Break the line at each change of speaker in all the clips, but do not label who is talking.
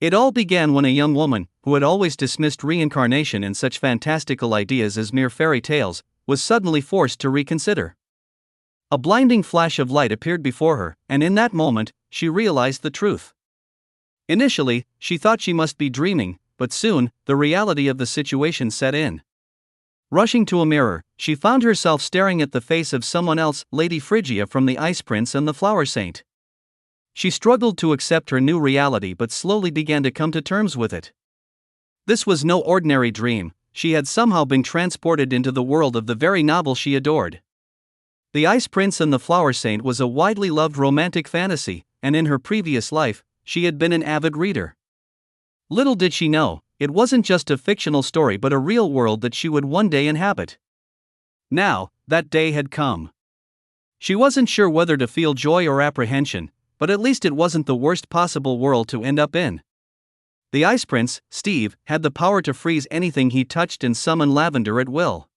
It all began when a young woman, who had always dismissed reincarnation and such fantastical ideas as mere fairy tales, was suddenly forced to reconsider. A blinding flash of light appeared before her, and in that moment, she realized the truth. Initially, she thought she must be dreaming, but soon, the reality of the situation set in. Rushing to a mirror, she found herself staring at the face of someone else, Lady Phrygia from the Ice Prince and the Flower Saint. She struggled to accept her new reality but slowly began to come to terms with it. This was no ordinary dream, she had somehow been transported into the world of the very novel she adored. The Ice Prince and the Flower Saint was a widely loved romantic fantasy, and in her previous life, she had been an avid reader. Little did she know, it wasn't just a fictional story but a real world that she would one day inhabit. Now, that day had come. She wasn't sure whether to feel joy or apprehension, but at least it wasn't the worst possible world to end up in. The Ice Prince, Steve, had the power to freeze anything he touched and summon lavender at will.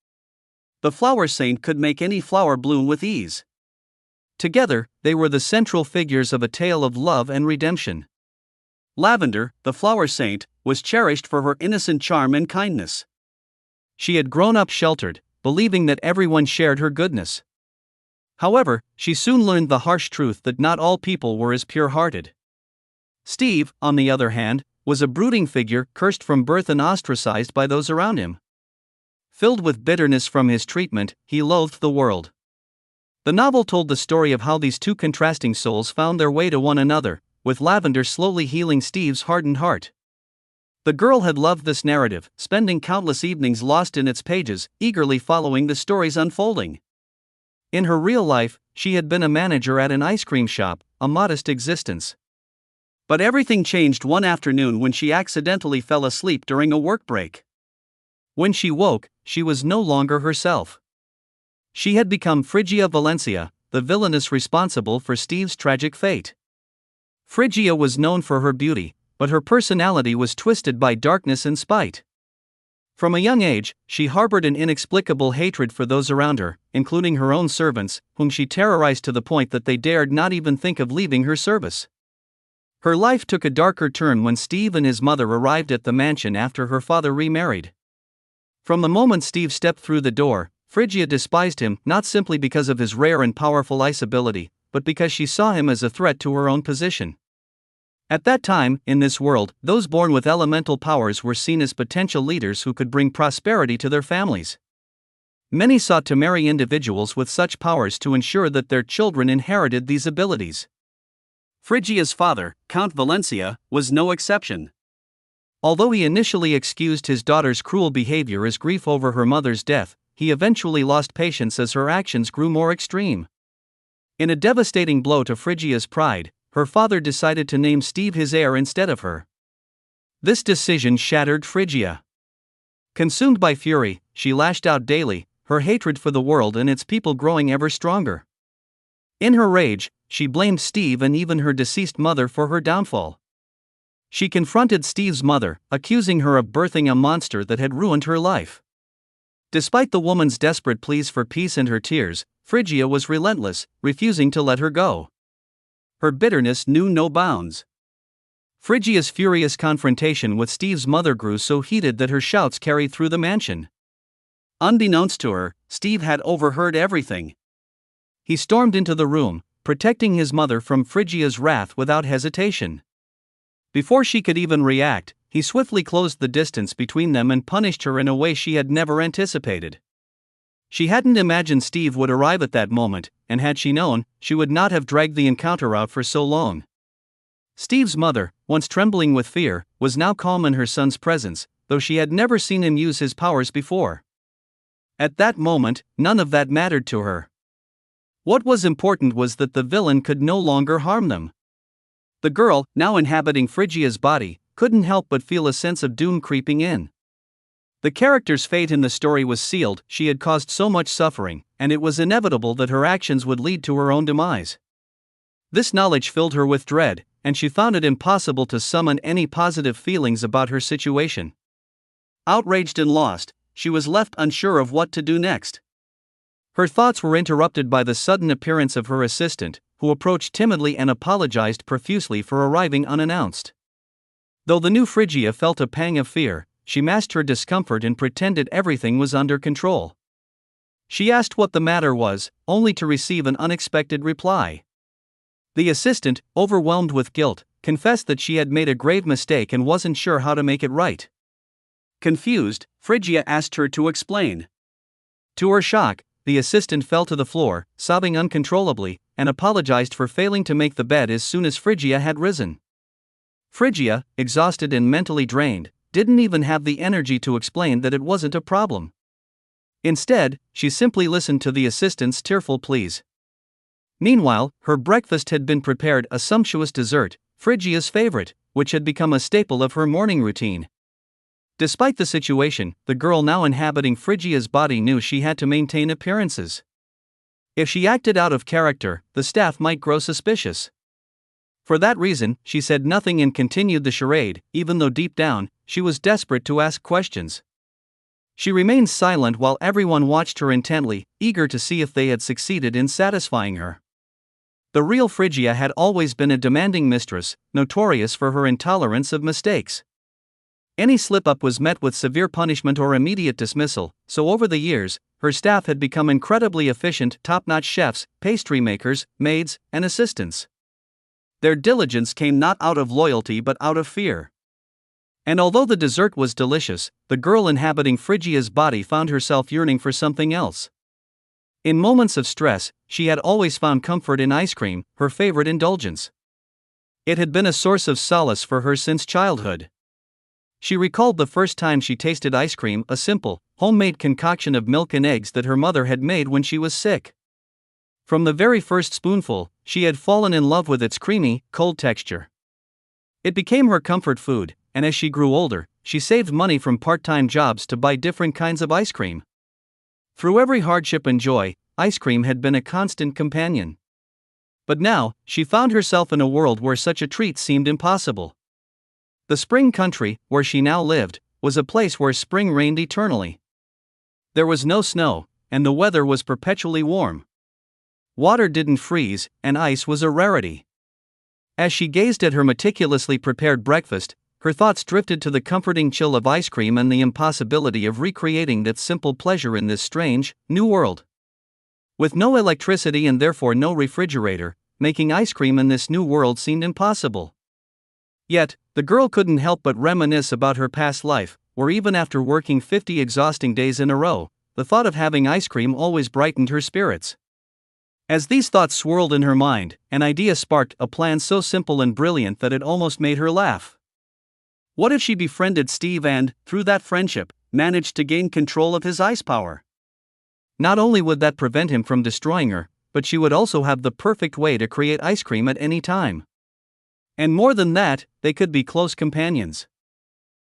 The Flower Saint could make any flower bloom with ease. Together, they were the central figures of a tale of love and redemption. Lavender, the Flower Saint, was cherished for her innocent charm and kindness. She had grown up sheltered, believing that everyone shared her goodness. However, she soon learned the harsh truth that not all people were as pure-hearted. Steve, on the other hand, was a brooding figure, cursed from birth and ostracized by those around him. Filled with bitterness from his treatment, he loathed the world. The novel told the story of how these two contrasting souls found their way to one another, with Lavender slowly healing Steve's hardened heart. The girl had loved this narrative, spending countless evenings lost in its pages, eagerly following the story's unfolding. In her real life, she had been a manager at an ice cream shop, a modest existence. But everything changed one afternoon when she accidentally fell asleep during a work break. When she woke, she was no longer herself. She had become Phrygia Valencia, the villainess responsible for Steve's tragic fate. Phrygia was known for her beauty, but her personality was twisted by darkness and spite. From a young age, she harbored an inexplicable hatred for those around her, including her own servants, whom she terrorized to the point that they dared not even think of leaving her service. Her life took a darker turn when Steve and his mother arrived at the mansion after her father remarried. From the moment Steve stepped through the door, Phrygia despised him, not simply because of his rare and powerful ice ability, but because she saw him as a threat to her own position. At that time, in this world, those born with elemental powers were seen as potential leaders who could bring prosperity to their families. Many sought to marry individuals with such powers to ensure that their children inherited these abilities. Phrygia's father, Count Valencia, was no exception. Although he initially excused his daughter's cruel behavior as grief over her mother's death, he eventually lost patience as her actions grew more extreme. In a devastating blow to Phrygia's pride, her father decided to name Steve his heir instead of her. This decision shattered Phrygia. Consumed by fury, she lashed out daily, her hatred for the world and its people growing ever stronger. In her rage, she blamed Steve and even her deceased mother for her downfall. She confronted Steve's mother, accusing her of birthing a monster that had ruined her life. Despite the woman's desperate pleas for peace and her tears, Phrygia was relentless, refusing to let her go. Her bitterness knew no bounds. Phrygia's furious confrontation with Steve's mother grew so heated that her shouts carried through the mansion. Unbeknownst to her, Steve had overheard everything. He stormed into the room, protecting his mother from Phrygia's wrath without hesitation. Before she could even react, he swiftly closed the distance between them and punished her in a way she had never anticipated. She hadn't imagined Steve would arrive at that moment, and had she known, she would not have dragged the encounter out for so long. Steve's mother, once trembling with fear, was now calm in her son's presence, though she had never seen him use his powers before. At that moment, none of that mattered to her. What was important was that the villain could no longer harm them. The girl, now inhabiting Phrygia's body, couldn't help but feel a sense of doom creeping in. The character's fate in the story was sealed, she had caused so much suffering, and it was inevitable that her actions would lead to her own demise. This knowledge filled her with dread, and she found it impossible to summon any positive feelings about her situation. Outraged and lost, she was left unsure of what to do next. Her thoughts were interrupted by the sudden appearance of her assistant, who approached timidly and apologized profusely for arriving unannounced. Though the new Phrygia felt a pang of fear, she masked her discomfort and pretended everything was under control. She asked what the matter was, only to receive an unexpected reply. The assistant, overwhelmed with guilt, confessed that she had made a grave mistake and wasn't sure how to make it right. Confused, Phrygia asked her to explain. To her shock, the assistant fell to the floor, sobbing uncontrollably, and apologized for failing to make the bed as soon as Phrygia had risen. Phrygia, exhausted and mentally drained, didn't even have the energy to explain that it wasn't a problem. Instead, she simply listened to the assistant's tearful pleas. Meanwhile, her breakfast had been prepared, a sumptuous dessert, Phrygia's favorite, which had become a staple of her morning routine. Despite the situation, the girl now inhabiting Phrygia's body knew she had to maintain appearances. If she acted out of character, the staff might grow suspicious. For that reason, she said nothing and continued the charade, even though deep down, she was desperate to ask questions. She remained silent while everyone watched her intently, eager to see if they had succeeded in satisfying her. The real Phrygia had always been a demanding mistress, notorious for her intolerance of mistakes. Any slip-up was met with severe punishment or immediate dismissal, so over the years, her staff had become incredibly efficient, top-notch chefs, pastry makers, maids, and assistants. Their diligence came not out of loyalty but out of fear. And although the dessert was delicious, the girl inhabiting Phrygia's body found herself yearning for something else. In moments of stress, she had always found comfort in ice cream, her favorite indulgence. It had been a source of solace for her since childhood. She recalled the first time she tasted ice cream, a simple, homemade concoction of milk and eggs that her mother had made when she was sick. From the very first spoonful, she had fallen in love with its creamy, cold texture. It became her comfort food, and as she grew older, she saved money from part-time jobs to buy different kinds of ice cream. Through every hardship and joy, ice cream had been a constant companion. But now, she found herself in a world where such a treat seemed impossible. The spring country, where she now lived, was a place where spring reigned eternally. There was no snow, and the weather was perpetually warm. Water didn't freeze, and ice was a rarity. As she gazed at her meticulously prepared breakfast, her thoughts drifted to the comforting chill of ice cream and the impossibility of recreating that simple pleasure in this strange, new world. With no electricity and therefore no refrigerator, making ice cream in this new world seemed impossible. Yet, the girl couldn't help but reminisce about her past life, where even after working 50 exhausting days in a row, the thought of having ice cream always brightened her spirits. As these thoughts swirled in her mind, an idea sparked, a plan so simple and brilliant that it almost made her laugh. What if she befriended Steve and, through that friendship, managed to gain control of his ice power? Not only would that prevent him from destroying her, but she would also have the perfect way to create ice cream at any time. And more than that, they could be close companions.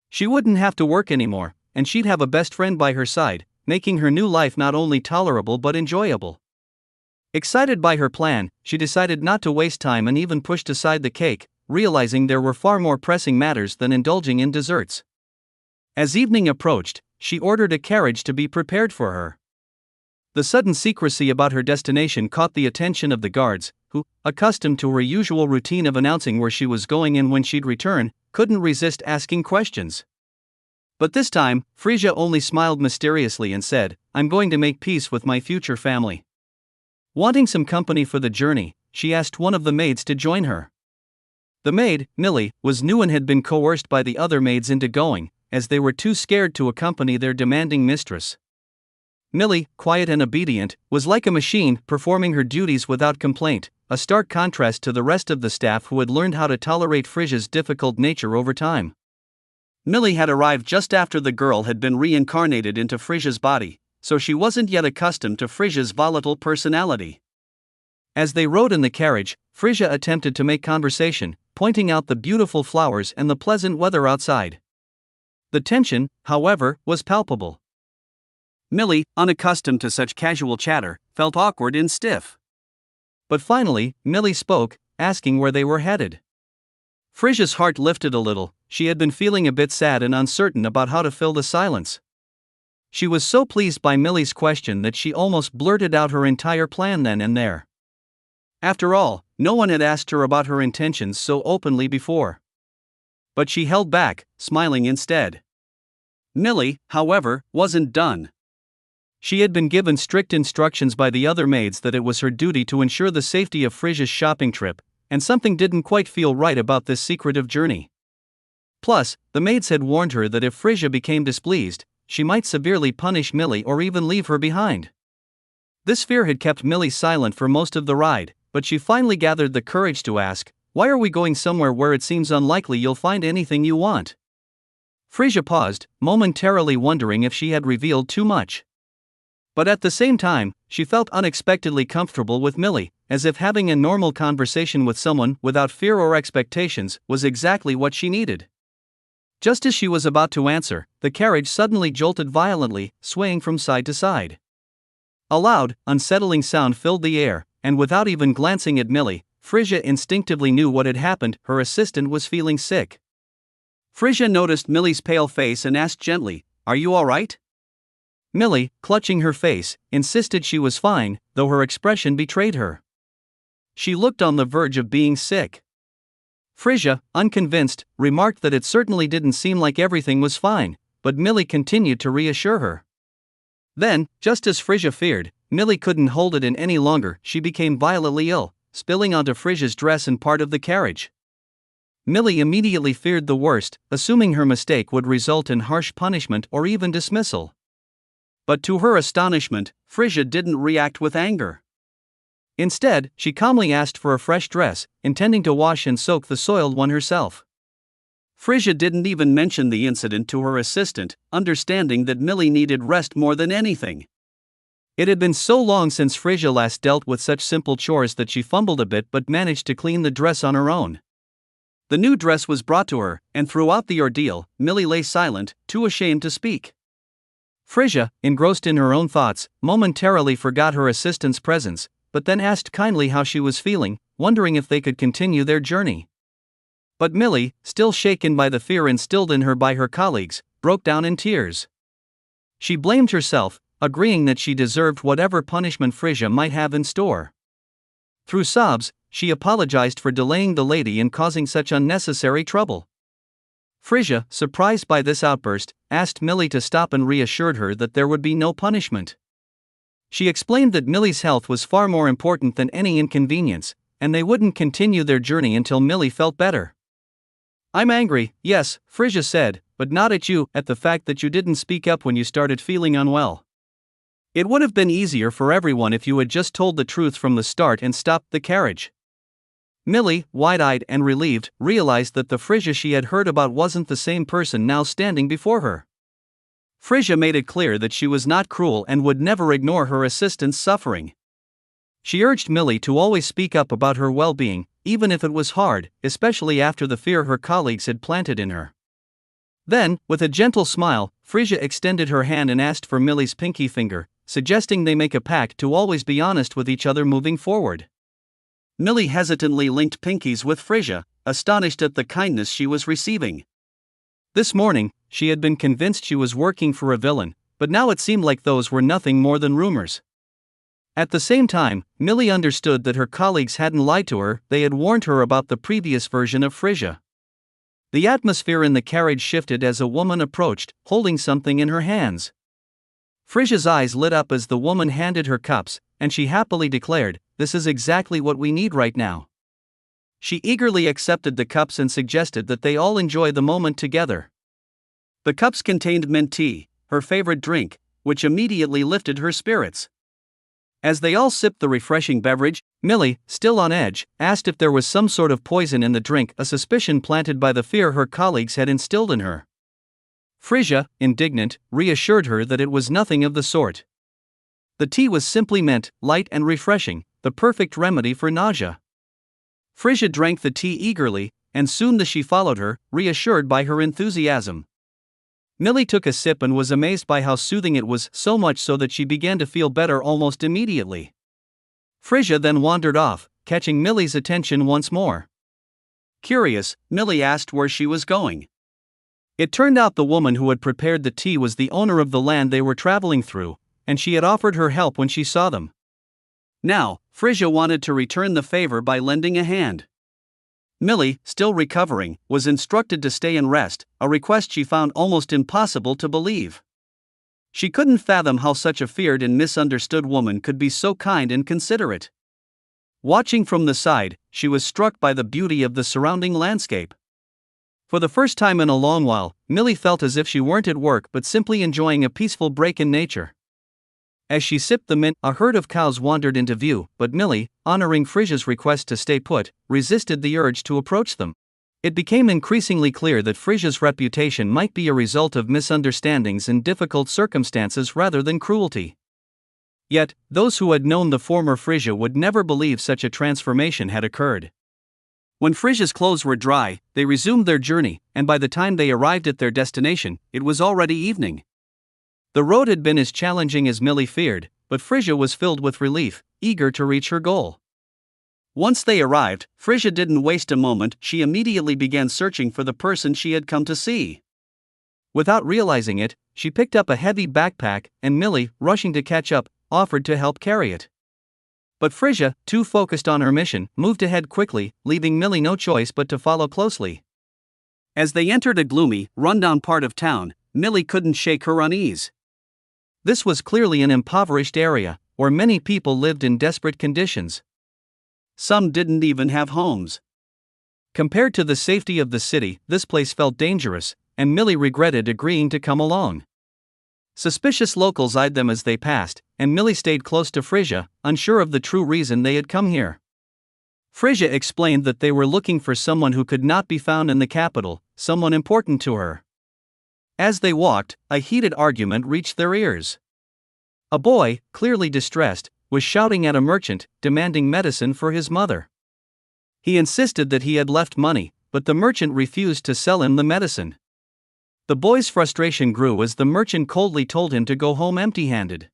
She wouldn't have to work anymore, and she'd have a best friend by her side, making her new life not only tolerable but enjoyable. Excited by her plan, she decided not to waste time and even pushed aside the cake, realizing there were far more pressing matters than indulging in desserts. As evening approached, she ordered a carriage to be prepared for her. The sudden secrecy about her destination caught the attention of the guards, who, accustomed to her usual routine of announcing where she was going and when she'd return, couldn't resist asking questions. But this time, Phrygia only smiled mysteriously and said, "I'm going to make peace with my future family." Wanting some company for the journey, she asked one of the maids to join her. The maid, Millie, was new and had been coerced by the other maids into going, as they were too scared to accompany their demanding mistress. Millie, quiet and obedient, was like a machine, performing her duties without complaint, a stark contrast to the rest of the staff who had learned how to tolerate Phrygia's difficult nature over time. Millie had arrived just after the girl had been reincarnated into Phrygia's body, so she wasn't yet accustomed to Phrygia's volatile personality. As they rode in the carriage, Phrygia attempted to make conversation, pointing out the beautiful flowers and the pleasant weather outside. The tension, however, was palpable. Millie, unaccustomed to such casual chatter, felt awkward and stiff. But finally, Millie spoke, asking where they were headed. Phrygia's heart lifted a little. She had been feeling a bit sad and uncertain about how to fill the silence. She was so pleased by Millie's question that she almost blurted out her entire plan then and there. After all, no one had asked her about her intentions so openly before. But she held back, smiling instead. Millie, however, wasn't done. She had been given strict instructions by the other maids that it was her duty to ensure the safety of Frisia's shopping trip, and something didn't quite feel right about this secretive journey. Plus, the maids had warned her that if Frisia became displeased, she might severely punish Millie or even leave her behind. This fear had kept Millie silent for most of the ride, but she finally gathered the courage to ask, "Why are we going somewhere where it seems unlikely you'll find anything you want?" Frisia paused, momentarily wondering if she had revealed too much. But at the same time, she felt unexpectedly comfortable with Millie, as if having a normal conversation with someone without fear or expectations was exactly what she needed. Just as she was about to answer, the carriage suddenly jolted violently, swaying from side to side. A loud, unsettling sound filled the air, and without even glancing at Millie, Frisia instinctively knew what had happened. Her assistant was feeling sick. Frisia noticed Millie's pale face and asked gently, "Are you all right?" Millie, clutching her face, insisted she was fine, though her expression betrayed her. She looked on the verge of being sick. Frisia, unconvinced, remarked that it certainly didn't seem like everything was fine, but Millie continued to reassure her. Then, just as Frisia feared, Millie couldn't hold it in any longer. She became violently ill, spilling onto Frisia's dress and part of the carriage. Millie immediately feared the worst, assuming her mistake would result in harsh punishment or even dismissal. But to her astonishment, Frisia didn't react with anger. Instead, she calmly asked for a fresh dress, intending to wash and soak the soiled one herself. Frisia didn't even mention the incident to her assistant, understanding that Millie needed rest more than anything. It had been so long since Frisia last dealt with such simple chores that she fumbled a bit but managed to clean the dress on her own. The new dress was brought to her, and throughout the ordeal, Millie lay silent, too ashamed to speak. Frisia, engrossed in her own thoughts, momentarily forgot her assistant's presence, but then asked kindly how she was feeling, wondering if they could continue their journey. But Millie, still shaken by the fear instilled in her by her colleagues, broke down in tears. She blamed herself, agreeing that she deserved whatever punishment Frisia might have in store. Through sobs, she apologized for delaying the lady and causing such unnecessary trouble. Frisia, surprised by this outburst, asked Millie to stop and reassured her that there would be no punishment. She explained that Millie's health was far more important than any inconvenience, and they wouldn't continue their journey until Millie felt better. "I'm angry, yes," Frisia said, "but not at you, at the fact that you didn't speak up when you started feeling unwell. It would have been easier for everyone if you had just told the truth from the start and stopped the carriage." Millie, wide-eyed and relieved, realized that the Frisia she had heard about wasn't the same person now standing before her. Frisia made it clear that she was not cruel and would never ignore her assistant's suffering. She urged Millie to always speak up about her well-being, even if it was hard, especially after the fear her colleagues had planted in her. Then, with a gentle smile, Frisia extended her hand and asked for Millie's pinky finger, suggesting they make a pact to always be honest with each other moving forward. Millie hesitantly linked pinkies with Frisia, astonished at the kindness she was receiving. This morning, she had been convinced she was working for a villain, but now it seemed like those were nothing more than rumors. At the same time, Millie understood that her colleagues hadn't lied to her. They had warned her about the previous version of Frisia. The atmosphere in the carriage shifted as a woman approached, holding something in her hands. Frisia's eyes lit up as the woman handed her cups, and she happily declared, "This is exactly what we need right now." She eagerly accepted the cups and suggested that they all enjoy the moment together. The cups contained mint tea, her favorite drink, which immediately lifted her spirits. As they all sipped the refreshing beverage, Millie, still on edge, asked if there was some sort of poison in the drink, a suspicion planted by the fear her colleagues had instilled in her. Frisia, indignant, reassured her that it was nothing of the sort. The tea was simply mint, light and refreshing, the perfect remedy for nausea. Frisia drank the tea eagerly, and soon she followed her, reassured by her enthusiasm. Millie took a sip and was amazed by how soothing it was, so much so that she began to feel better almost immediately. Frisia then wandered off, catching Millie's attention once more. Curious, Millie asked where she was going. It turned out the woman who had prepared the tea was the owner of the land they were traveling through, and she had offered her help when she saw them. Now, Frisia wanted to return the favor by lending a hand. Millie, still recovering, was instructed to stay and rest, a request she found almost impossible to believe. She couldn't fathom how such a feared and misunderstood woman could be so kind and considerate. Watching from the side, she was struck by the beauty of the surrounding landscape. For the first time in a long while, Millie felt as if she weren't at work but simply enjoying a peaceful break in nature. As she sipped the mint, a herd of cows wandered into view, but Millie, honoring Frisia's request to stay put, resisted the urge to approach them. It became increasingly clear that Frisia's reputation might be a result of misunderstandings and difficult circumstances rather than cruelty. Yet, those who had known the former Frisia would never believe such a transformation had occurred. When Frisia's clothes were dry, they resumed their journey, and by the time they arrived at their destination, it was already evening. The road had been as challenging as Millie feared, but Frisia was filled with relief, eager to reach her goal. Once they arrived, Frisia didn't waste a moment, she immediately began searching for the person she had come to see. Without realizing it, she picked up a heavy backpack, and Millie, rushing to catch up, offered to help carry it. But Frisia, too focused on her mission, moved ahead quickly, leaving Millie no choice but to follow closely. As they entered a gloomy, rundown part of town, Millie couldn't shake her unease. This was clearly an impoverished area, where many people lived in desperate conditions. Some didn't even have homes. Compared to the safety of the city, this place felt dangerous, and Millie regretted agreeing to come along. Suspicious locals eyed them as they passed, and Millie stayed close to Frisia, unsure of the true reason they had come here. Frisia explained that they were looking for someone who could not be found in the capital, someone important to her. As they walked, a heated argument reached their ears. A boy, clearly distressed, was shouting at a merchant, demanding medicine for his mother. He insisted that he had left money, but the merchant refused to sell him the medicine. The boy's frustration grew as the merchant coldly told him to go home empty-handed.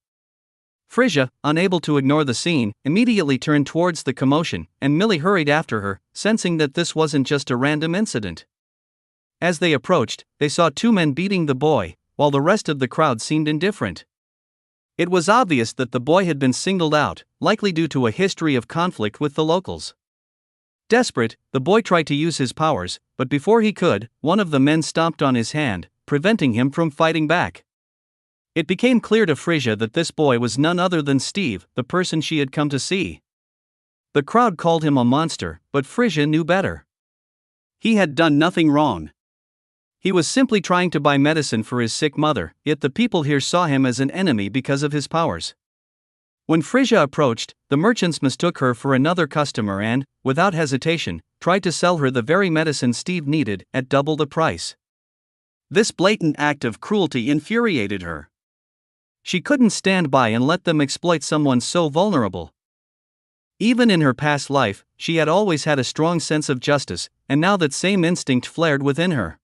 Frisia, unable to ignore the scene, immediately turned towards the commotion, and Millie hurried after her, sensing that this wasn't just a random incident. As they approached, they saw two men beating the boy, while the rest of the crowd seemed indifferent. It was obvious that the boy had been singled out, likely due to a history of conflict with the locals. Desperate, the boy tried to use his powers, but before he could, one of the men stomped on his hand, preventing him from fighting back. It became clear to Frisia that this boy was none other than Steve, the person she had come to see. The crowd called him a monster, but Frisia knew better. He had done nothing wrong. He was simply trying to buy medicine for his sick mother, yet the people here saw him as an enemy because of his powers. When Frisia approached, the merchants mistook her for another customer and, without hesitation, tried to sell her the very medicine Steve needed, at double the price. This blatant act of cruelty infuriated her. She couldn't stand by and let them exploit someone so vulnerable. Even in her past life, she had always had a strong sense of justice, and now that same instinct flared within her.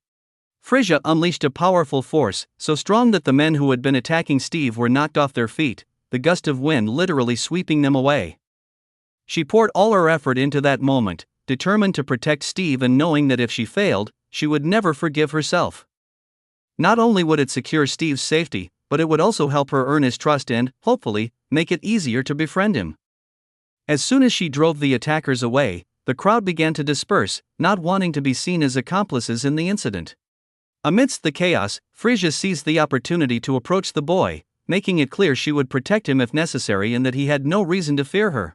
Frisia unleashed a powerful force, so strong that the men who had been attacking Steve were knocked off their feet, the gust of wind literally sweeping them away. She poured all her effort into that moment, determined to protect Steve and knowing that if she failed, she would never forgive herself. Not only would it secure Steve's safety, but it would also help her earn his trust and, hopefully, make it easier to befriend him. As soon as she drove the attackers away, the crowd began to disperse, not wanting to be seen as accomplices in the incident. Amidst the chaos, Frisia seized the opportunity to approach the boy, making it clear she would protect him if necessary and that he had no reason to fear her.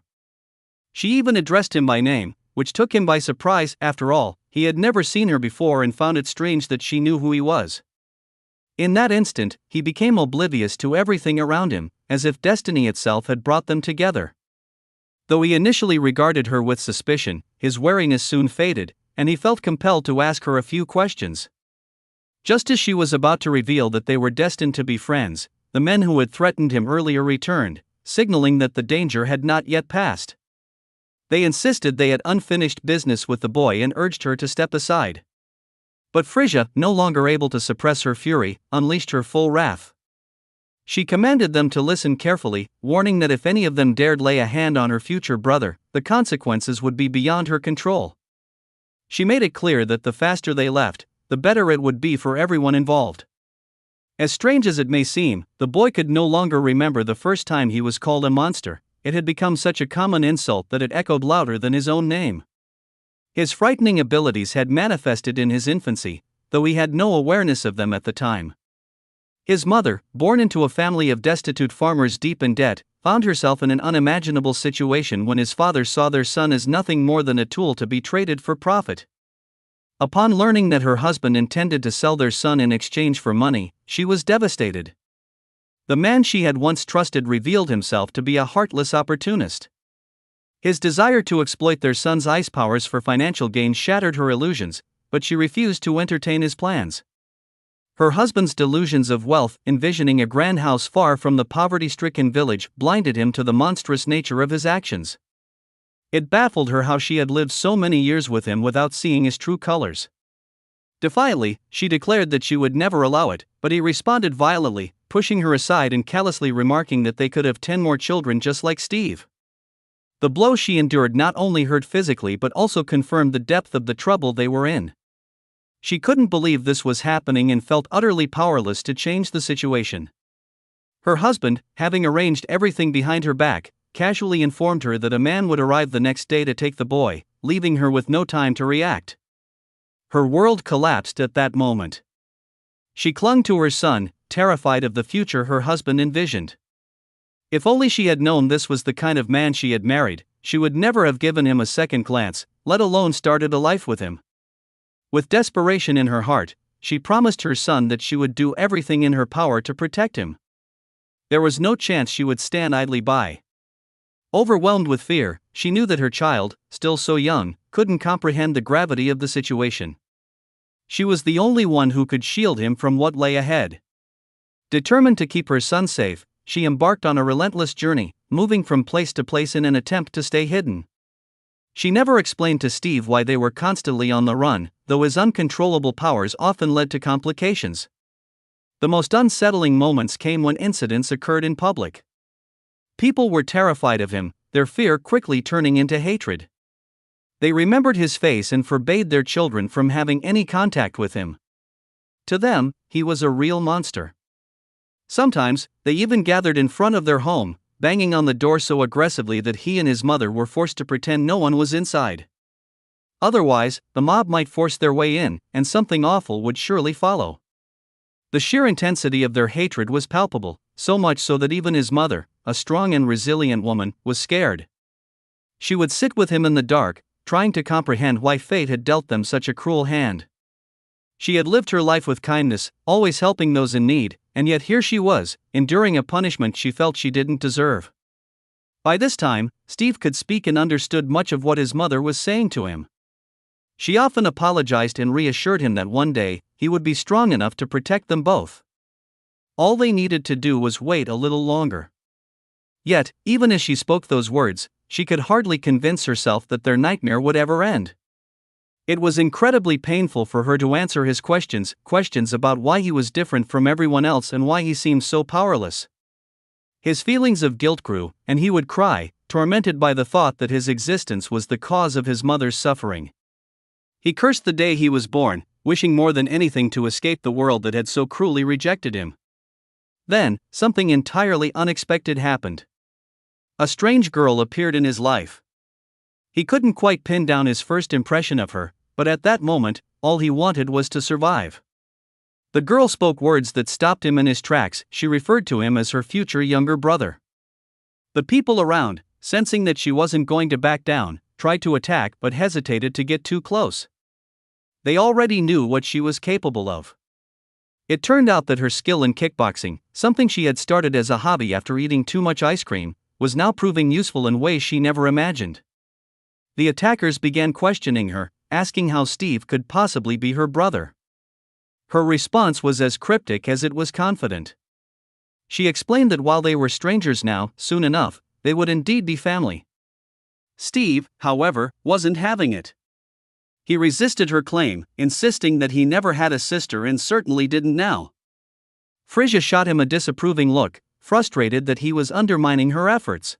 She even addressed him by name, which took him by surprise. After all, he had never seen her before and found it strange that she knew who he was. In that instant, he became oblivious to everything around him, as if destiny itself had brought them together. Though he initially regarded her with suspicion, his wariness soon faded, and he felt compelled to ask her a few questions. Just as she was about to reveal that they were destined to be friends, the men who had threatened him earlier returned, signaling that the danger had not yet passed. They insisted they had unfinished business with the boy and urged her to step aside. But Frisia, no longer able to suppress her fury, unleashed her full wrath. She commanded them to listen carefully, warning that if any of them dared lay a hand on her future brother, the consequences would be beyond her control. She made it clear that the faster they left, the better it would be for everyone involved. As strange as it may seem, the boy could no longer remember the first time he was called a monster. It had become such a common insult that it echoed louder than his own name. His frightening abilities had manifested in his infancy, though he had no awareness of them at the time. His mother, born into a family of destitute farmers deep in debt, found herself in an unimaginable situation when his father saw their son as nothing more than a tool to be traded for profit. Upon learning that her husband intended to sell their son in exchange for money, she was devastated. The man she had once trusted revealed himself to be a heartless opportunist. His desire to exploit their son's ice powers for financial gain shattered her illusions, but she refused to entertain his plans. Her husband's delusions of wealth, envisioning a grand house far from the poverty-stricken village, blinded him to the monstrous nature of his actions. It baffled her how she had lived so many years with him without seeing his true colors. Defiantly, she declared that she would never allow it, but he responded violently, pushing her aside and callously remarking that they could have 10 more children just like Steve. The blow she endured not only hurt physically but also confirmed the depth of the trouble they were in. She couldn't believe this was happening and felt utterly powerless to change the situation. Her husband, having arranged everything behind her back, casually informed her that a man would arrive the next day to take the boy, leaving her with no time to react. Her world collapsed at that moment. She clung to her son, terrified of the future her husband envisioned. If only she had known this was the kind of man she had married, she would never have given him a second glance, let alone started a life with him. With desperation in her heart, she promised her son that she would do everything in her power to protect him. There was no chance she would stand idly by. Overwhelmed with fear, she knew that her child, still so young, couldn't comprehend the gravity of the situation. She was the only one who could shield him from what lay ahead. Determined to keep her son safe, she embarked on a relentless journey, moving from place to place in an attempt to stay hidden. She never explained to Steve why they were constantly on the run, though his uncontrollable powers often led to complications. The most unsettling moments came when incidents occurred in public. People were terrified of him, their fear quickly turning into hatred. They remembered his face and forbade their children from having any contact with him. To them, he was a real monster. Sometimes, they even gathered in front of their home, banging on the door so aggressively that he and his mother were forced to pretend no one was inside. Otherwise, the mob might force their way in, and something awful would surely follow. The sheer intensity of their hatred was palpable, so much so that even his mother, a strong and resilient woman, was scared. She would sit with him in the dark, trying to comprehend why fate had dealt them such a cruel hand. She had lived her life with kindness, always helping those in need, and yet here she was, enduring a punishment she felt she didn't deserve. By this time, Steve could speak and understood much of what his mother was saying to him. She often apologized and reassured him that one day, he would be strong enough to protect them both. All they needed to do was wait a little longer. Yet, even as she spoke those words, she could hardly convince herself that their nightmare would ever end. It was incredibly painful for her to answer his questions about why he was different from everyone else and why he seemed so powerless. His feelings of guilt grew, and he would cry, tormented by the thought that his existence was the cause of his mother's suffering. He cursed the day he was born, wishing more than anything to escape the world that had so cruelly rejected him. Then, something entirely unexpected happened. A strange girl appeared in his life. He couldn't quite pin down his first impression of her, but at that moment, all he wanted was to survive. The girl spoke words that stopped him in his tracks. She referred to him as her future younger brother. The people around, sensing that she wasn't going to back down, tried to attack but hesitated to get too close. They already knew what she was capable of. It turned out that her skill in kickboxing, something she had started as a hobby after eating too much ice cream, was now proving useful in ways she never imagined. The attackers began questioning her, asking how Steve could possibly be her brother. Her response was as cryptic as it was confident. She explained that while they were strangers now, soon enough, they would indeed be family. Steve, however, wasn't having it. He resisted her claim, insisting that he never had a sister and certainly didn't now. Frisia shot him a disapproving look, frustrated that he was undermining her efforts.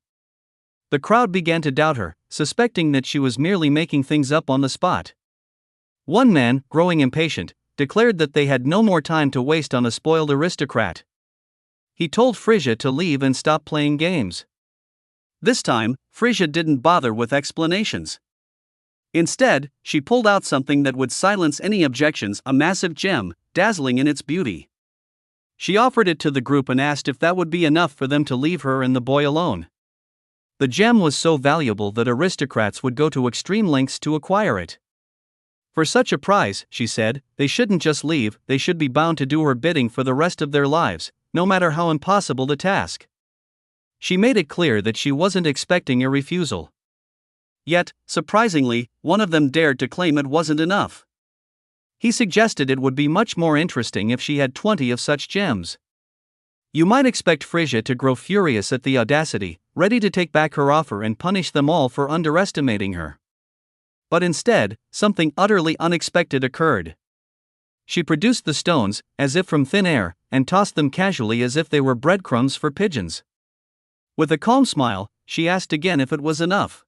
The crowd began to doubt her, suspecting that she was merely making things up on the spot. One man, growing impatient, declared that they had no more time to waste on a spoiled aristocrat. He told Frisia to leave and stop playing games. This time, Frisia didn't bother with explanations. Instead, she pulled out something that would silence any objections, a massive gem, dazzling in its beauty. She offered it to the group and asked if that would be enough for them to leave her and the boy alone. The gem was so valuable that aristocrats would go to extreme lengths to acquire it. For such a prize, she said, they shouldn't just leave, they should be bound to do her bidding for the rest of their lives, no matter how impossible the task. She made it clear that she wasn't expecting a refusal. Yet, surprisingly, one of them dared to claim it wasn't enough. He suggested it would be much more interesting if she had 20 of such gems. You might expect Frisia to grow furious at the audacity, ready to take back her offer and punish them all for underestimating her. But instead, something utterly unexpected occurred. She produced the stones, as if from thin air, and tossed them casually as if they were breadcrumbs for pigeons. With a calm smile, she asked again if it was enough.